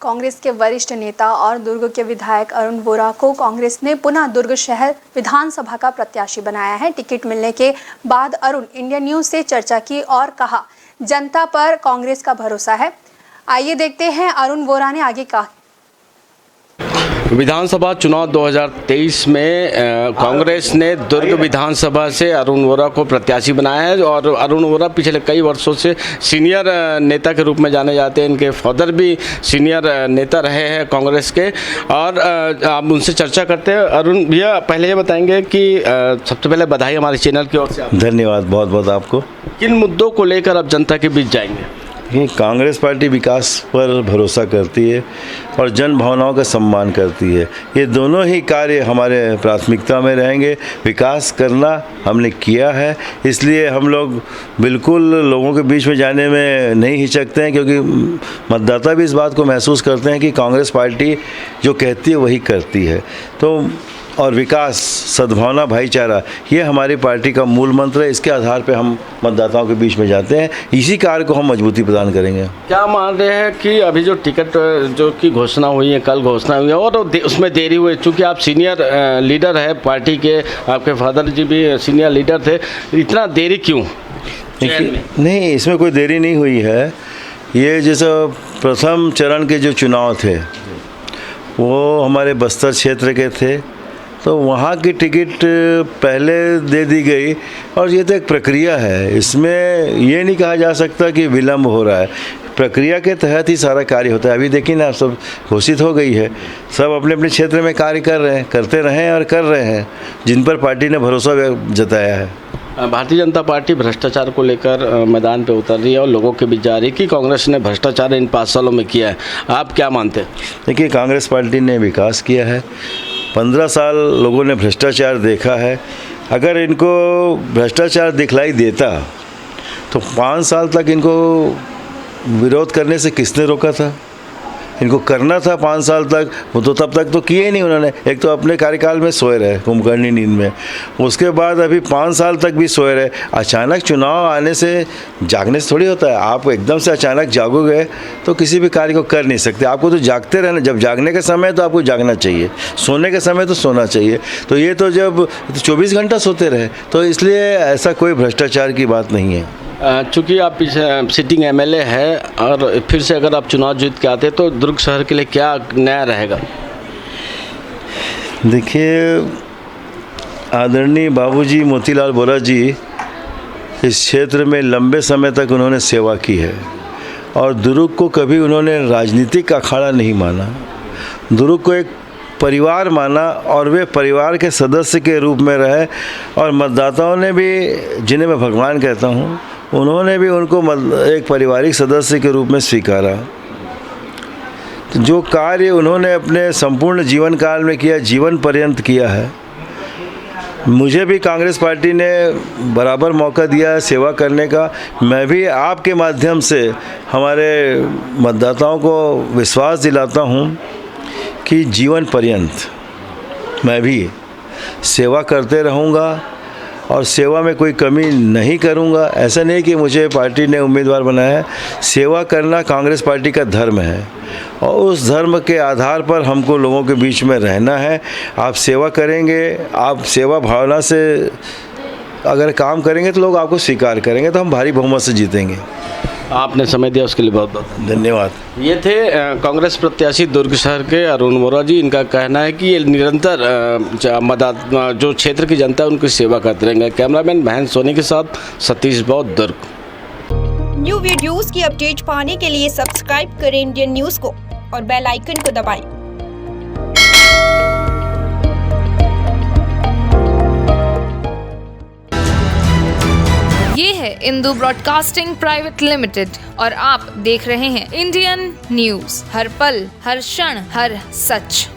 कांग्रेस के वरिष्ठ नेता और दुर्ग के विधायक अरुण वोरा को कांग्रेस ने पुनः दुर्ग शहर विधानसभा का प्रत्याशी बनाया है। टिकट मिलने के बाद अरुण इंडिया न्यूज से चर्चा की और कहा, जनता पर कांग्रेस का भरोसा है। आइए देखते हैं अरुण वोरा ने आगे कहा। विधानसभा चुनाव 2023 में कांग्रेस ने दुर्ग विधानसभा से अरुण वोरा को प्रत्याशी बनाया है और अरुण वोरा पिछले कई वर्षों से सीनियर नेता के रूप में जाने जाते हैं। इनके फादर भी सीनियर नेता रहे हैं कांग्रेस के और आप उनसे चर्चा करते हैं। अरुण भैया, पहले ये बताएंगे कि सबसे पहले बधाई हमारे चैनल की ओर से। धन्यवाद बहुत बहुत आपको। किन मुद्दों को लेकर आप जनता के बीच जाएंगे? ये कांग्रेस पार्टी विकास पर भरोसा करती है और जन भावनाओं का सम्मान करती है। ये दोनों ही कार्य हमारे प्राथमिकता में रहेंगे। विकास करना हमने किया है, इसलिए हम लोग बिल्कुल लोगों के बीच में जाने में नहीं हिचकते हैं, क्योंकि मतदाता भी इस बात को महसूस करते हैं कि कांग्रेस पार्टी जो कहती है वही करती है। तो और विकास, सद्भावना, भाईचारा, ये हमारी पार्टी का मूल मंत्र है। इसके आधार पे हम मतदाताओं के बीच में जाते हैं। इसी कार्य को हम मजबूती प्रदान करेंगे। क्या मान रहे हैं कि अभी जो टिकट जो की घोषणा हुई है, कल घोषणा हुई है और उसमें देरी हुई, चूँकि आप सीनियर लीडर है पार्टी के, आपके फादर जी भी सीनियर लीडर थे, इतना देरी क्यों? नहीं, इसमें कोई देरी नहीं हुई है। ये जैसे प्रथम चरण के जो चुनाव थे वो हमारे बस्तर क्षेत्र के थे, तो वहाँ की टिकट पहले दे दी गई और ये तो एक प्रक्रिया है। इसमें ये नहीं कहा जा सकता कि विलम्ब हो रहा है। प्रक्रिया के तहत ही सारा कार्य होता है। अभी देखिए ना, सब घोषित हो गई है, सब अपने अपने क्षेत्र में कार्य कर रहे हैं, करते रहे और कर रहे हैं, जिन पर पार्टी ने भरोसा जताया है। भारतीय जनता पार्टी भ्रष्टाचार को लेकर मैदान पे उतर रही है और लोगों के बीच जा रही है कि कांग्रेस ने भ्रष्टाचार इन 5 सालों में किया है। आप क्या मानते हैं? देखिए, कांग्रेस पार्टी ने विकास किया है। 15 साल लोगों ने भ्रष्टाचार देखा है। अगर इनको भ्रष्टाचार दिखलाई देता तो 5 साल तक इनको विरोध करने से किसने रोका था? इनको करना था 5 साल तक, वो तो तब तक तो किए ही नहीं उन्होंने। एक तो अपने कार्यकाल में सोए रहे कुंभकर्णी नींद में, उसके बाद अभी 5 साल तक भी सोए रहे। अचानक चुनाव आने से जागने से थोड़ी होता है। आप एकदम से अचानक जागोगे तो किसी भी कार्य को कर नहीं सकते। आपको तो जागते रहना। जब जागने का समय है तो आपको जागना चाहिए, सोने का समय तो सोना चाहिए। तो ये तो जब 24 घंटा सोते रहे, तो इसलिए ऐसा कोई भ्रष्टाचार की बात नहीं है। चूँकि आप सिटिंग एमएलए है और फिर से अगर आप चुनाव जीत के आते तो दुर्ग शहर के लिए क्या नया रहेगा? देखिए, आदरणीय बाबूजी मोतीलाल वोरा जी इस क्षेत्र में लंबे समय तक उन्होंने सेवा की है और दुर्ग को कभी उन्होंने राजनीतिक अखाड़ा नहीं माना। दुर्ग को एक परिवार माना और वे परिवार के सदस्य के रूप में रहे और मतदाताओं ने भी, जिन्हें मैं भगवान कहता हूँ, उन्होंने भी उनको एक पारिवारिक सदस्य के रूप में स्वीकारा। तो जो कार्य उन्होंने अपने संपूर्ण जीवन काल में किया, जीवन पर्यंत किया है, मुझे भी कांग्रेस पार्टी ने बराबर मौका दिया है सेवा करने का। मैं भी आपके माध्यम से हमारे मतदाताओं को विश्वास दिलाता हूँ कि जीवन पर्यंत मैं भी सेवा करते रहूँगा और सेवा में कोई कमी नहीं करूँगा। ऐसा नहीं कि मुझे पार्टी ने उम्मीदवार बनाया है। सेवा करना कांग्रेस पार्टी का धर्म है और उस धर्म के आधार पर हमको लोगों के बीच में रहना है। आप सेवा करेंगे, आप सेवा भावना से अगर काम करेंगे तो लोग आपको स्वीकार करेंगे, तो हम भारी बहुमत से जीतेंगे। आपने समय दिया उसके लिए बहुत बहुत धन्यवाद। ये थे कांग्रेस प्रत्याशी दुर्ग शहर के अरुण वोरा जी। इनका कहना है कि ये निरंतर जो क्षेत्र की जनता है उनकी सेवा करते रहेंगे। कैमरामैन महेंद्र सोनी के साथ सतीश बौद्ध, दुर्ग। न्यू वीडियोस की अपडेट पाने के लिए सब्सक्राइब करें इंडियन न्यूज को और बेल आइकन को दबाएं। ये है इंदू ब्रॉडकास्टिंग प्राइवेट लिमिटेड और आप देख रहे हैं इंडियन न्यूज, हर पल, हर क्षण, हर सच।